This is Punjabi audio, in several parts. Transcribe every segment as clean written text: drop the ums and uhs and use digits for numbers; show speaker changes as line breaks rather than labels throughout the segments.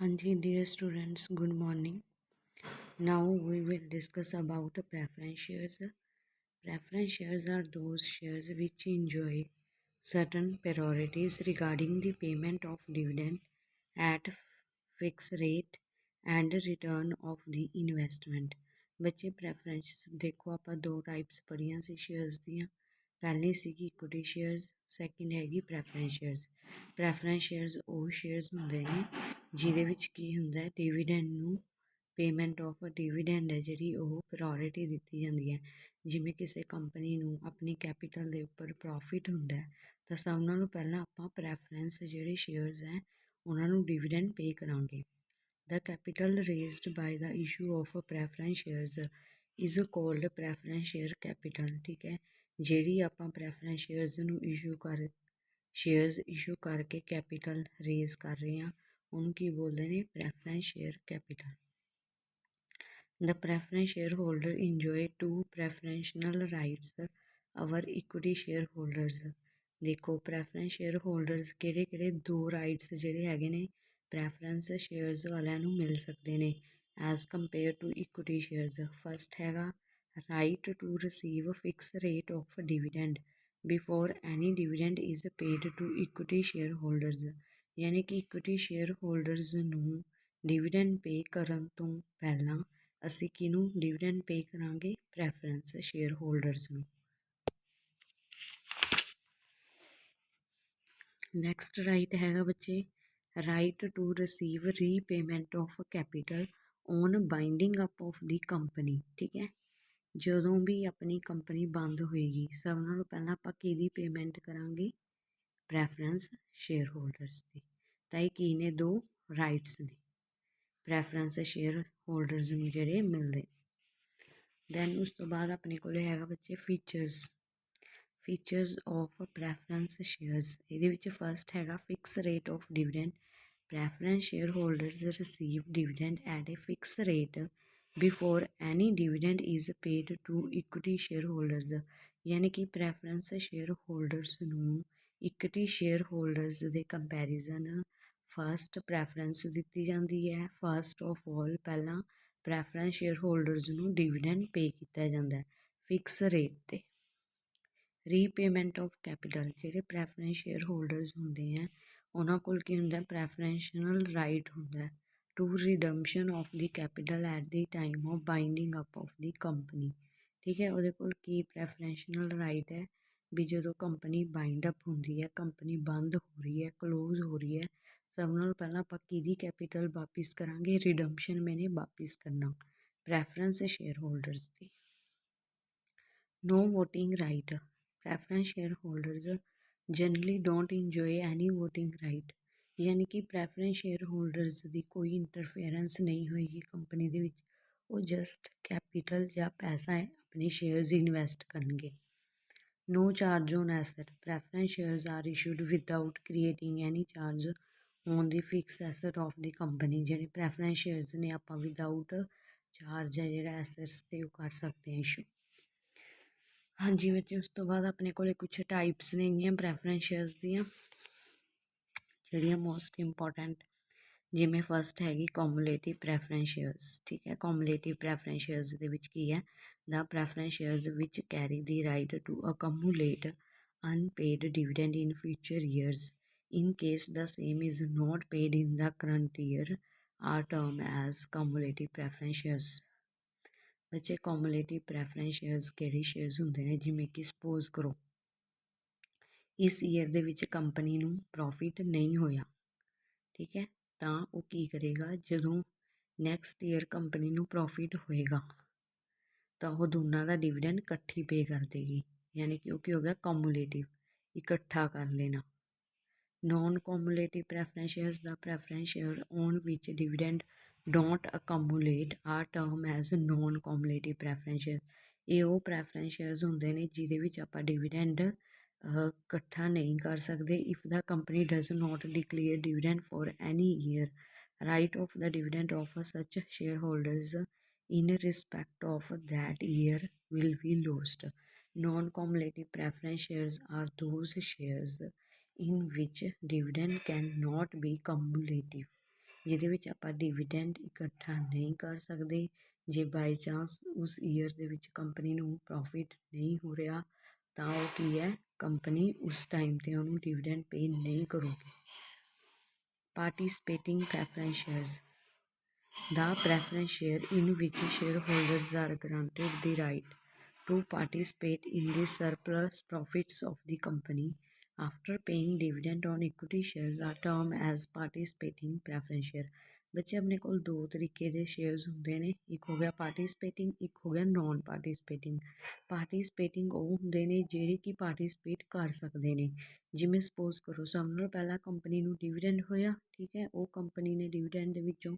Hanji, dear students, good morning. Now we will discuss about preference shares. Preference shares are those shares which enjoy certain priorities regarding the payment of dividend at fixed rate and return of the investment। बच्चे preference देखो आप दो टाइप्स पढ़ियां सी शेयर्स दियां। पहली सीगी इक्विटी शेयर्स, सैकेंड हैगी ਪ੍ਰੈਫਰੈਂਸ ਸ਼ੇਅਰਸ। ਪ੍ਰੈਫਰੈਂਸ ਸ਼ੇਅਰਸ ਉਹ ਸ਼ੇਅਰਸ ਹੁੰਦੇ ਨੇ ਜਿਹਦੇ ਵਿੱਚ ਕੀ ਹੁੰਦਾ ਹੈ, ਡਿਵੀਡੈਂਡ ਨੂੰ ਪੇਮੈਂਟ ਆਫ ਡਿਵੀਡੈਂਡ ਹੈ ਜਿਹੜੀ ਉਹ ਪ੍ਰਾਇੋਰਟੀ ਦਿੱਤੀ ਜਾਂਦੀ ਹੈ। ਜਿਵੇਂ ਕਿਸੇ ਕੰਪਨੀ ਨੂੰ ਆਪਣੀ ਕੈਪੀਟਲ ਦੇ ਉੱਪਰ ਪ੍ਰੋਫਿਟ ਹੁੰਦਾ ਤਾਂ ਸਭ ਨਾਲੋਂ ਪਹਿਲਾਂ ਆਪਾਂ ਪ੍ਰੈਫਰੈਂਸ ਜਿਹੜੇ ਸ਼ੇਅਰਸ ਹੈ ਉਹਨਾਂ ਨੂੰ ਡਿਵੀਡੈਂਡ ਪੇ ਕਰਾਂਗੇ। The capital raised by the issue of preference shares is called preference share capital। ठीक है, ਜਿਹੜੀ ਆਪਾਂ preference shares ਨੂੰ shares issue ਕਰਕੇ capital raise ਕਰ ਰਹੇ ਹਾਂ ਉਹਨੂੰ ਕੀ ਬੋਲਦੇ ਨੇ, preference share capital। The preference shareholder enjoy two preferential rights our equity shareholders। ਦੇਖੋ preference shareholders ਕਿਹੜੇ ਦੋ ਰਾਈਟਸ ਜਿਹੜੇ ਹੈਗੇ ਨੇ ਪ੍ਰੈਫਰੈਂਸ ਸ਼ੇਅਰਸ ਵਾਲਿਆਂ ਨੂੰ ਮਿਲ ਸਕਦੇ ਨੇ as compare to equity shares. First ਹੈਗਾ right to receive fix rate of dividend before any dividend is paid to equity share holders. ਯਾਨੀ ਕਿ ਇਕੁਇਟੀ ਸ਼ੇਅਰ ਹੋਲਡਰਸ ਨੂੰ ਡਿਵੀਡੈਂਡ ਪੇ ਕਰਨ ਤੋਂ ਪਹਿਲਾਂ ਅਸੀਂ ਕਿਹਨੂੰ ਡਿਵੀਡੈਂਡ ਪੇ ਕਰਾਂਗੇ, ਪ੍ਰੈਫਰੈਂਸ ਸ਼ੇਅਰ ਹੋਲਡਰਸ ਨੂੰ। ਨੈਕਸਟ ਰਾਈਟ ਹੈਗਾ ਬੱਚੇ right to receive repayment of capital on winding up of the company. ਠੀਕ ਹੈ, ਜਦੋਂ ਵੀ ਆਪਣੀ ਕੰਪਨੀ ਬੰਦ ਹੋਏਗੀ ਸਭ ਨਾਲੋਂ ਪਹਿਲਾਂ ਆਪਾਂ ਕਿਹਦੀ ਪੇਮੈਂਟ ਕਰਾਂਗੇ, ਪ੍ਰੈਫਰੈਂਸ ਸ਼ੇਅਰ ਹੋਲਡਰਸ ਦੀ। ਤਾਂ ਇਹ ਕੀ ਨੇ, ਦੋ ਰਾਈਟਸ ਨੇ ਪ੍ਰੈਫਰੈਂਸ ਸ਼ੇਅਰ ਹੋਲਡਰਸ ਨੂੰ ਜਿਹੜੇ ਮਿਲਦੇ। ਦੈਨ ਉਸ ਤੋਂ ਬਾਅਦ ਆਪਣੇ ਕੋਲ ਹੈਗਾ ਬੱਚੇ ਫੀਚਰਸ ਆਫ ਪ੍ਰੈਫਰੈਂਸ ਸ਼ੇਅਰਸ। ਇਹਦੇ ਵਿੱਚ ਫਸਟ ਹੈਗਾ fix rate of dividend. Preference share holders receive dividend at a fix rate before any dividend is paid to equity share holders. ਯਾਨੀ ਕਿ ਪ੍ਰੈਫਰੈਂਸ ਸ਼ੇਅਰ ਹੋਲਡਰਸ ਨੂੰ ਇਕੁਇਟੀ ਸ਼ੇਅਰ ਹੋਲਡਰਸ ਦੇ ਕੰਪੈਰੀਜ਼ਨ ਫਸਟ ਪ੍ਰੈਫਰੈਂਸ ਦਿੱਤੀ ਜਾਂਦੀ ਹੈ। ਫਸਟ ਆਫ ਆਲ ਪਹਿਲਾਂ ਪ੍ਰੈਫਰੈਂਸ ਸ਼ੇਅਰ ਹੋਲਡਰਸ ਨੂੰ ਡਿਵੀਡੈਂਡ ਪੇ ਕੀਤਾ ਜਾਂਦਾ ਫਿਕਸ ਰੇਟ 'ਤੇ। ਰੀਪੇਮੈਂਟ ਆਫ ਕੈਪੀਟਲ, ਜਿਹੜੇ ਪ੍ਰੈਫਰੈਂਸ ਸ਼ੇਅਰ ਹੋਲਡਰਸ ਹੁੰਦੇ ਆ ਉਹਨਾਂ ਕੋਲ ਕੀ ਹੁੰਦਾ, ਪ੍ਰੈਫਰੈਂਸ਼ਨਲ ਰਾਈਟ ਹੁੰਦਾ to redemption of the capital at the time of winding up of the company. ਠੀਕ ਹੈ, ਉਹਦੇ ਕੋਲ ਕੀ ਪ੍ਰੈਫਰੈਂਸ਼ਨਲ ਰਾਈਟ ਹੈ ਵੀ ਜਦੋਂ ਕੰਪਨੀ ਬਾਈਂਡ ਅਪ ਹੁੰਦੀ ਹੈ, ਕੰਪਨੀ ਬੰਦ ਹੋ ਰਹੀ ਹੈ, ਕਲੋਜ਼ ਹੋ ਰਹੀ ਹੈ, ਸਭ ਨਾਲੋਂ ਪਹਿਲਾਂ ਆਪਾਂ ਕਿਹਦੀ ਕੈਪੀਟਲ ਵਾਪਿਸ ਕਰਾਂਗੇ, ਰਿਡਮਸ਼ਨ ਮੈਨੇ ਵਾਪਿਸ ਕਰਨਾ ਪ੍ਰੈਫਰੈਂਸ ਸ਼ੇਅਰ ਹੋਲਡਰਸ ਦੀ। No voting right, preference share holders generally don't enjoy any voting right. ਯਾਨੀ ਕਿ ਪ੍ਰੈਫਰੈਂਸ ਸ਼ੇਅਰ ਹੋਲਡਰਸ ਦੀ ਕੋਈ ਇੰਟਰਫੇਰੈਂਸ ਨਹੀਂ ਹੋਏਗੀ ਕੰਪਨੀ ਦੇ ਵਿੱਚ, ਉਹ ਜਸਟ ਕੈਪੀਟਲ ਜਾਂ ਪੈਸਾ ਹੈ ਆਪਣੇ ਸ਼ੇਅਰਸ ਇਨਵੈਸਟ ਕਰਨਗੇ। No charge on asset, preference shares are issued without creating any charge on the fix asset of the company. ਜਿਹੜੇ ਪ੍ਰੈਫਰੈਂਸ ਸ਼ੇਅਰਸ ਨੇ ਆਪਾਂ ਵਿਦਆਊਟ ਚਾਰਜ ਹੈ ਜਿਹੜਾ ਐਸਟਸ 'ਤੇ ਉਹ ਕਰ ਸਕਦੇ ਹਾਂ ਇਸ਼ੂ। ਹਾਂਜੀ ਬੱਚੇ, ਉਸ ਤੋਂ ਬਾਅਦ ਆਪਣੇ ਕੋਲ ਕੁਛ ਟਾਈਪਸ ਨੇਗੀਆਂ ਪ੍ਰੈਫਰੈਂਸ ਸ਼ੇਅਰਸ ਦੀਆਂ ਜਿਹੜੀਆਂ ਮੋਸਟ ਇੰਪੋਰਟੈਂਟ। ਜਿਵੇਂ ਫਸਟ ਹੈਗੀ ਕੋਮੂਲੇਟਿਵ ਪ੍ਰੈਫਰੈਂਸ ਸ਼ੇਅਰਸ। ਠੀਕ ਹੈ, ਕੋਮੂਲੇਟਿਵ ਪ੍ਰੈਫਰੈਂਸ ਸ਼ੇਅਰਸ ਦੇ ਵਿੱਚ ਕੀ ਹੈ, ਦਾ ਪ੍ਰੈਫਰੈਂਸ ਸ਼ੇਅਰਸ ਵਿੱਚ carry the right to accumulate unpaid dividend in future years in case the same is not paid in the current year are termed as cumulative preference shares। ਬੱਚੇ cumulative preference shares ਕਿਹੜੇ ਸ਼ੇਅਰਸ ਹੁੰਦੇ ਨੇ, ਜਿਵੇਂ ਕਿ ਸਪੋਜ਼ ਕਰੋ ਇਸ ਈਅਰ ਦੇ ਵਿੱਚ ਕੰਪਨੀ ਨੂੰ ਪ੍ਰੋਫਿਟ ਨਹੀਂ ਹੋਇਆ। ਠੀਕ ਹੈ, ਤਾਂ ਉਹ ਕੀ ਕਰੇਗਾ, ਜਦੋਂ ਨੈਕਸਟ ਈਅਰ ਕੰਪਨੀ ਨੂੰ ਪ੍ਰੋਫਿਟ ਹੋਏਗਾ ਤਾਂ ਉਹ ਦੋਨਾਂ ਦਾ ਡਿਵੀਡੈਂਡ ਇਕੱਠੀ ਪੇ ਕਰ ਦੇਗੀ। ਯਾਨੀ ਕਿ ਉਹ ਕੀ ਹੋ ਗਿਆ, ਕਮੂਲੇਟਿਵ, ਇਕੱਠਾ ਕਰ ਲੈਣਾ। ਨੋਨ ਕੋਮੂਲੇਟਿਵ ਪ੍ਰੈਫਰੈਂਸ ਸ਼ੇਅਰਸ ਦਾ ਪ੍ਰੈਫਰੈਂਸ ਸ਼ੇਅਰ ਔਨ ਵਿੱਚ dividend don't accumulate are term as non cumulative preference share. ਇਹ ਉਹ ਪ੍ਰੈਫਰੈਂਸ ਸ਼ੇਅਰਸ ਹੁੰਦੇ ਨੇ ਜਿਹਦੇ ਵਿੱਚ ਆਪਾਂ ਡਿਵੀਡੈਂਡ ਇਕੱਠਾ ਨਹੀਂ ਕਰ ਸਕਦੇ। If the company does not declare dividend for any year right of the dividend of such share holders in respect of that year will be lost। Non-cumulative preference shares are those shares in which dividend cannot be cumulative। ਜਿਹਦੇ ਵਿੱਚ ਆਪਾਂ ਡਿਵੀਡੈਂਡ ਇਕੱਠਾ ਨਹੀਂ ਕਰ ਸਕਦੇ। ਜੇ ਬਾਈ ਚਾਂਸ ਉਸ ਈਅਰ ਦੇ ਵਿੱਚ ਕੰਪਨੀ ਨੂੰ ਪ੍ਰੋਫਿਟ ਨਹੀਂ ਹੋ ਰਿਹਾ ਤਾਂ ਉਹ ਕੀ ਹੈ, ਕੰਪਨੀ ਉਸ ਟਾਈਮ 'ਤੇ ਉਹਨੂੰ ਡਿਵੀਡੈਂਡ ਪੇ ਨਹੀਂ ਕਰੂਗੀ। Participating preference shares, the preference share in which shareholders are granted the right to participate in the surplus profits of the company after paying dividend on equity shares are termed as participating preference share। ਬੱਚੇ ਆਪਣੇ ਕੋਲ ਦੋ ਤਰੀਕੇ ਦੇ ਸ਼ੇਅਰਸ ਹੁੰਦੇ ਨੇ, ਇੱਕ ਹੋ ਗਿਆ ਪਾਰਟੀਸਪੇਟਿੰਗ, ਇੱਕ ਹੋ ਗਿਆ ਨੋਨ ਪਾਰਟੀਸਪੇਟਿੰਗ। ਪਾਰਟੀਸਪੇਟਿੰਗ ਉਹ ਹੁੰਦੇ ਨੇ ਜਿਹੜੇ ਕਿ ਪਾਰਟੀਸਪੇਟ ਕਰ ਸਕਦੇ ਨੇ। ਜਿਵੇਂ ਸਪੋਜ਼ ਕਰੋ ਸਭ ਨਾਲੋਂ ਪਹਿਲਾਂ ਕੰਪਨੀ ਨੂੰ ਡਿਵੀਡੈਂਡ ਹੋਇਆ, ਠੀਕ ਹੈ, ਉਹ ਕੰਪਨੀ ਨੇ ਡਿਵੀਡੈਂਡ ਦੇ ਵਿੱਚੋਂ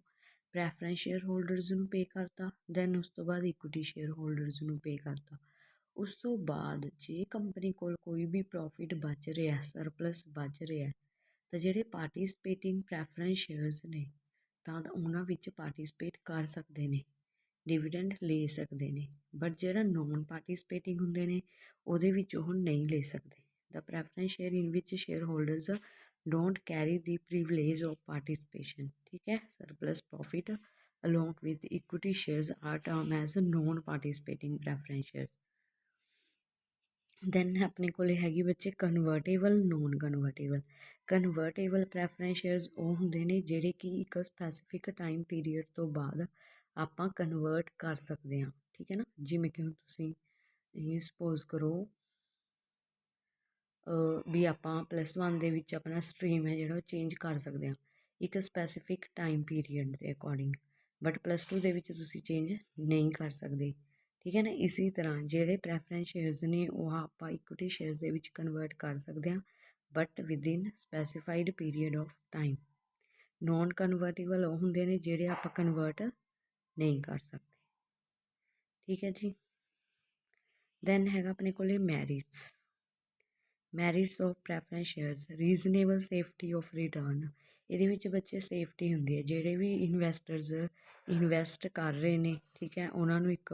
ਪ੍ਰੈਫਰੈਂਸ ਸ਼ੇਅਰ ਹੋਲਡਰਸ ਨੂੰ ਪੇ ਕਰਤਾ, ਦੈਨ ਉਸ ਤੋਂ ਬਾਅਦ ਇਕੁਇਟੀ ਸ਼ੇਅਰ ਹੋਲਡਰਸ ਨੂੰ ਪੇ ਕਰਤਾ। ਉਸ ਤੋਂ ਬਾਅਦ ਜੇ ਕੰਪਨੀ ਕੋਲ ਕੋਈ ਵੀ ਪ੍ਰੋਫਿਟ ਬਚ ਰਿਹਾ, ਸਰਪਲਸ ਬਚ ਰਿਹਾ, ਤਾਂ ਜਿਹੜੇ ਪਾਰਟੀਸਪੇਟਿੰਗ ਪ੍ਰੈਫਰੈਂਸ ਸ਼ੇਅਰਸ ਨੇ ਤਾਂ ਉਹਨਾਂ ਵਿੱਚ ਪਾਰਟੀਸਪੇਟ ਕਰ ਸਕਦੇ ਨੇ, ਡਿਵੀਡੈਂਡ ਲੈ ਸਕਦੇ ਨੇ। ਬਟ ਜਿਹੜਾ ਨੋਨ ਪਾਰਟੀਸਪੇਟਿੰਗ ਹੁੰਦੇ ਨੇ ਉਹਦੇ ਵਿੱਚ ਉਹ ਨਹੀਂ ਲੈ ਸਕਦੇ। ਦ ਪ੍ਰੈਫਰੈਂਸ ਸ਼ੇਅਰ ਇਨ ਵਿਚ share holders don't carry the privilege of participation, ठीक है। surplus profit along with equity shares are termed as non participating preference shares। then अपने कोले हैगी बच्चे convertible non convertible. Convertible preference shares ਉਹ ਹੁੰਦੇ ਨੇ ਜਿਹੜੇ ਕਿ ਇੱਕ ਸਪੈਸੀਫਿਕ ਟਾਈਮ ਪੀਰੀਅਡ ਤੋਂ ਬਾਅਦ ਆਪਾਂ ਕਨਵਰਟ ਕਰ ਸਕਦੇ ਹਾਂ, ਠੀਕ ਹੈ ਨਾ। ਜਿਵੇਂ ਕਿ ਹੁਣ ਤੁਸੀਂ ਇਹ ਸਪੋਜ਼ ਕਰੋ ਵੀ ਆਪਾਂ +1 ਦੇ ਵਿੱਚ ਆਪਣਾ ਸਟਰੀਮ ਹੈ ਜਿਹੜਾ ਉਹ ਚੇਂਜ ਕਰ ਸਕਦੇ ਹਾਂ ਇੱਕ ਸਪੈਸੀਫਿਕ ਟਾਈਮ ਪੀਰੀਅਡ ਦੇ ਅਕੋਰਡਿੰਗ, ਬਟ +2 ਦੇ ਵਿੱਚ ਤੁਸੀਂ ਚੇਂਜ ਨਹੀਂ ਕਰ ਸਕਦੇ, ਠੀਕ ਹੈ ਨਾ। ਇਸੇ ਤਰ੍ਹਾਂ ਜਿਹੜੇ ਪ੍ਰੈਫਰੈਂਸ ਸ਼ੇਅਰਸ ਨੇ ਉਹ ਆਪਾਂ ਇਕੁਇਟੀ ਸ਼ੇਅਰਸ ਦੇ ਵਿੱਚ ਕਨਵਰਟ ਕਰ ਸਕਦੇ ਹਾਂ but within specified period of time. Non convertible ਉਹ ਹੁੰਦੇ ਨੇ ਜਿਹੜੇ ਆਪਾਂ ਕਨਵਰਟ ਨਹੀਂ ਕਰ ਸਕਦੇ, ਠੀਕ ਹੈ ਜੀ। ਦੈਨ ਹੈਗਾ ਆਪਣੇ ਕੋਲੇ merits. Merits of preference shares, reasonable safety of return. ਇਹਦੇ ਵਿੱਚ ਬੱਚੇ ਸੇਫਟੀ ਹੁੰਦੀ ਹੈ, ਜਿਹੜੇ ਵੀ ਇਨਵੈਸਟਰਸ ਇਨਵੈਸਟ ਕਰ ਰਹੇ ਨੇ, ਠੀਕ ਹੈ, ਉਹਨਾਂ ਨੂੰ ਇੱਕ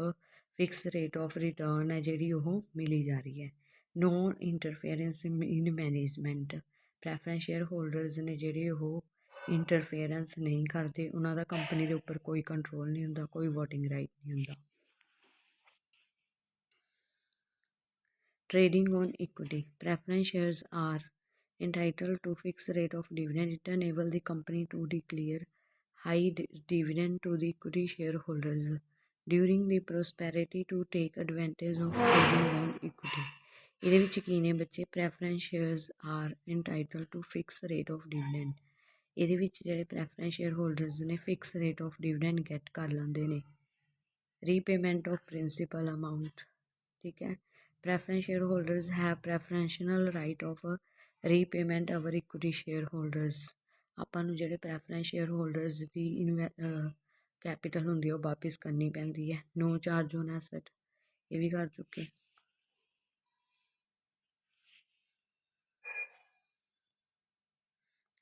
ਫਿਕਸ ਰੇਟ ਆਫ ਰਿਟਰਨ ਹੈ ਜਿਹੜੀ ਉਹ ਮਿਲੀ ਜਾ ਰਹੀ ਹੈ। ਨੋ ਇੰਟਰਫੇਰੈਂਸ ਇਨ ਮੈਨੇਜਮੈਂਟ, ਪ੍ਰੈਫਰੈਂਸ ਸ਼ੇਅਰ ਹੋਲਡਰਸ ਨੇ ਜਿਹੜੇ ਉਹ ਇੰਟਰਫੇਰੈਂਸ ਨਹੀਂ ਕਰਦੇ, ਉਹਨਾਂ ਦਾ ਕੰਪਨੀ ਦੇ ਉੱਪਰ ਕੋਈ ਕੰਟਰੋਲ ਨਹੀਂ ਹੁੰਦਾ, ਕੋਈ ਵੋਟਿੰਗ ਰਾਈਟ ਨਹੀਂ ਹੁੰਦਾ। Trading on equity, preference shares are entitled to fixed rate of dividend. It enables the company to declare high dividend to the equity shareholders during the prosperity to take advantage of trading on equity। ਇਹਦੇ ਵਿੱਚ ਕੀ ਨੇ ਬੱਚੇ, preference shares are entitle to fix rate of dividend. ਇਹਦੇ ਵਿੱਚ ਜਿਹੜੇ ਪ੍ਰੈਫਰੈਂਸ ਸ਼ੇਅਰ ਹੋਲਡਰਸ ਨੇ fix rate of dividend get ਕਰ ਲੈਂਦੇ ਨੇ। ਰੀਪੇਮੈਂਟ ਆਫ ਪ੍ਰਿੰਸੀਪਲ ਅਮਾਊਂਟ, ਠੀਕ ਹੈ। preference shareholders have preferential right of repayment our equity shareholders। ਆਪਾਂ ਨੂੰ ਜਿਹੜੇ ਪ੍ਰੈਫਰੈਂਸ ਸ਼ੇਅਰ ਹੋਲਡਰਸ ਦੀ ਕੈਪੀਟਲ ਹੁੰਦੀ ਹੈ ਉਹ ਵਾਪਿਸ ਕਰਨੀ ਪੈਂਦੀ ਹੈ। ਨੋ ਚਾਰਜ ਔਨ ਐਸਟ, ਇਹ ਵੀ ਕਰ ਚੁੱਕੇ।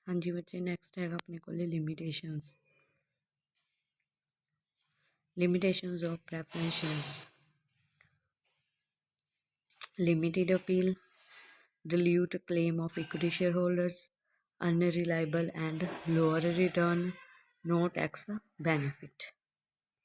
ਹਾਂਜੀ ਬੱਚੇ, ਨੈਕਸਟ ਹੈਗਾ ਆਪਣੇ ਕੋਲ limitations. Limitations of preference shares, limited appeal, dilute claim of equity shareholders, unreliable and lower return, no tax benefit।